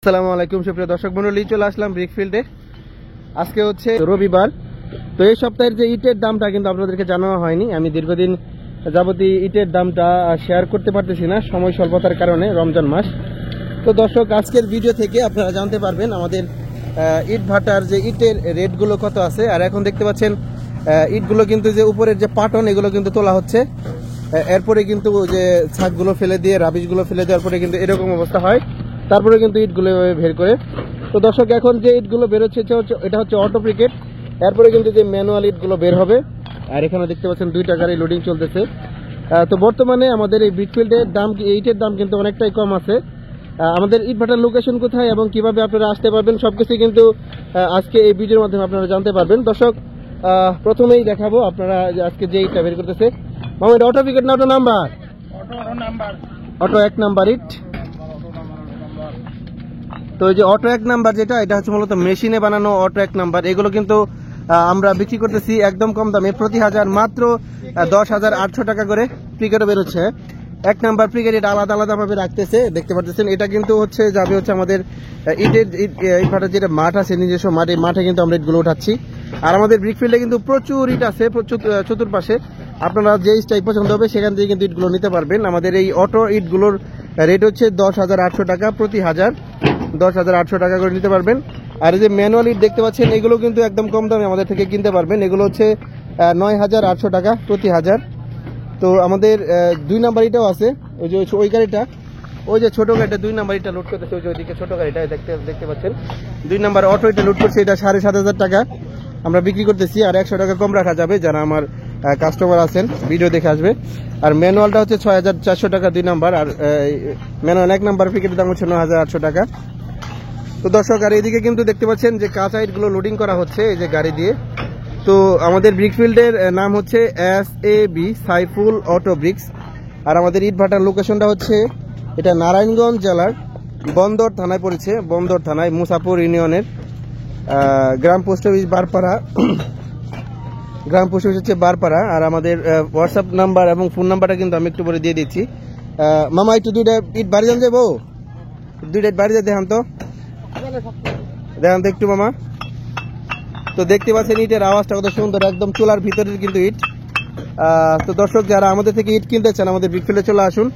আসসালামু আলাইকুম সুপ্রিয় দর্শক মণ্ডলী, চলে আসলাম ব্রিকফিল্ডে। আজকে হচ্ছে রবিবার। তো এই সপ্তাহের যে ইটের দামটা কিন্তু আপনাদেরকে জানানো হয়নি। আমি দীর্ঘদিন যাবতীয় ইটের দামটা শেয়ার করতে পারতেছি না, সময় স্বল্পতার কারণে, রমজান মাস। তো দর্শক, আজকের ভিডিও থেকে আপনারা জানতে পারবেন আমাদের ইট ভাটার যে ইটের রেটগুলো কত আছে। আর এখন দেখতে পাচ্ছেন ইটগুলো কিন্তু যে উপরের যে পাটন, এগুলো কিন্তু তোলা হচ্ছে। এরপরে কিন্তু যে ছাদগুলো ফেলে দিয়ে, রাবিশগুলো ফেলে দেওয়ার পরে কিন্তু এরকম অবস্থা হয়। তারপরে কিন্তু ইটগুলো বের করে। তো দর্শক, এখন যে ইটগুলো বেরোচ্ছে এটা হচ্ছে অটো ব্রিকেট। এরপরে কিন্তু যে ম্যানুয়াল ইটগুলো বের হবে। আর এখানে দেখতে পাচ্ছেন 2টা গাড়ি লোডিং চলতেছে। তো বর্তমানে আমাদের এই ব্রিকফিল্ডের দাম, ইটের দাম কিন্তু অনেকটাই কম আছে। আমাদের ইট ভাটার লোকেশন কোথায় এবং কিভাবে আপনারা আসতে পারবেন সবকিছু কিন্তু আজকে এই ভিডিওর মাধ্যমে আপনারা জানতে পারবেন। দর্শক, প্রথমেই দেখাবো আপনারা আজকে যে ইটটা বের করতেছে। মামা, এটা অটো ব্রিকেট না অটো নাম্বার? অটো 1 নাম্বার ইট। তো এই যে অটো 1 নাম্বার যেটা, এটা হচ্ছে মূলত মেশিনে বানানো অটো 1 নাম্বার। এগুলো কিন্তু আমরা বিক্রি করতেছি একদম কম দামে, প্রতি হাজার মাত্র 10,800 টাকা করে প্রিকেটও বেরোচ্ছে। 1 নাম্বার প্রিকেট এটা আলাদা আলাদা ভাবে রাখতেছে, দেখতে পাচ্ছেন। এটা কিন্তু হচ্ছে যাবে হচ্ছে আমাদের ইটের ইট ভাটার যেটা মাঠ আছে, নিজস্ব মাঠ, এই মাঠে কিন্তু আমরা ইটগুলো উঠাচ্ছি। আর আমাদের ব্রিকফিল্ডে কিন্তু প্রচুর ইট আছে চতুর্পাশে। আপনারা যে ইটটাই পছন্দ হবে সেখান থেকে কিন্তু ইটগুলো নিতে পারবেন। আমাদের এই অটো ইটগুলোর রেট হচ্ছে 10,800 টাকা প্রতি হাজার, 10,800 টাকা করে নিতে পারবেন। আর এই যে ম্যানুয়াল ইট দেখতে পাচ্ছেন, এগুলো কিন্তু একদম কম দামে আমাদের থেকে কিনতে পারবেন। এগুলো হচ্ছে 9,800 টাকা প্রতি হাজার। তো আমাদের 2 নাম্বার ইটাও আছে, ওই যে ওই গাড়িটা, ওই যে ছোট গাড়িটা 2 নাম্বার ইটা লোড করতেছে, ওই যে ওইদিকে ছোট গাড়িটা দেখতে পাচ্ছেন। 2 নাম্বার অটো এটা লোড করছে, এটা 7,500 টাকা আমরা বিক্রি করতেছি। আর 100 টাকা কম রাখা যাবে যারা আমার কাস্টমার আছেন, ভিডিও দেখে আসবে। আর ম্যানুয়ালটা হচ্ছে 6,400 টাকা 2 নাম্বার। আর ম্যানুয়াল 1 নাম্বার প্যাকেটের দাম হচ্ছে 9,800 টাকা। তো দর্শক, আর এদিকে কিন্তু দেখতে পাচ্ছেন যে কাঁচা ইটগুলো লোডিং করা হচ্ছে এই যে গাড়ি দিয়ে। তো আমাদের ব্রিকফিল্ডের নাম হচ্ছে SAB সাইফুল অটো ব্রিক্স। আর আমাদের ইট ভাটার লোকেশনটা হচ্ছে এটা নারায়ণগঞ্জ জেলার বন্দর থানায় পড়েছে, বন্দর থানায়, মুসাপুর ইউনিয়নের গ্রাম পোস্ট অফিস বারপাড়া, গ্রাম পোস্ট অফিস হচ্ছে বারপাড়া। আর আমাদের হোয়াটসঅ্যাপ নাম্বার এবং ফোন নাম্বারটা কিন্তু আমি একটু পরে দিয়ে দিচ্ছি। মামা, একটু 2টা ইট বাড়ি যান যাবো, 2টা ইট বাড়ি যায় দেখান তো একটু মামা। তো দেখতে পাচ্ছেন ইটের আওয়াজটা কত সুন্দর, একদম চুলার ভিতরের কিন্তু ইট। তো দর্শক, যারা আমাদের থেকে ইট কিনতে চান আমাদের ব্রিকফিল্ডে চলে আসুন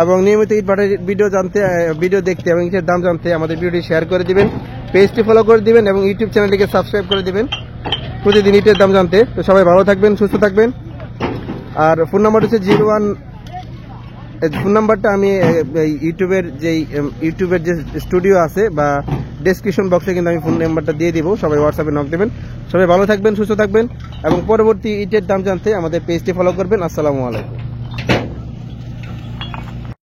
এবং নিয়মিত ইট ভাটার ভিডিও দেখতে এবং ইটের দাম জানতে আমাদের ভিডিওটি শেয়ার করে দিবেন, পেজটি ফলো করে দিবেন এবং ইউটিউব চ্যানেলটিকে সাবস্ক্রাইব করে দিবেন প্রতিদিন ইটের দাম জানতে। তো সবাই ভালো থাকবেন, সুস্থ থাকবেন। আর ফোন নাম্বার হচ্ছে 01, ফোন নাম্বারটা আমি ইউটিউবের যে স্টুডিও আছে বা ডেসক্রিপশন বক্সে কিন্তু আমি ফোন নাম্বারটা দিয়ে দিব, সবাই হোয়াটসঅ্যাপে নক দেবেন। সবাই ভালো থাকবেন, সুস্থ থাকবেন এবং পরবর্তী ইটের দাম জানতে আমাদের পেজটি ফলো করবেন। আসসালামু আলাইকুম।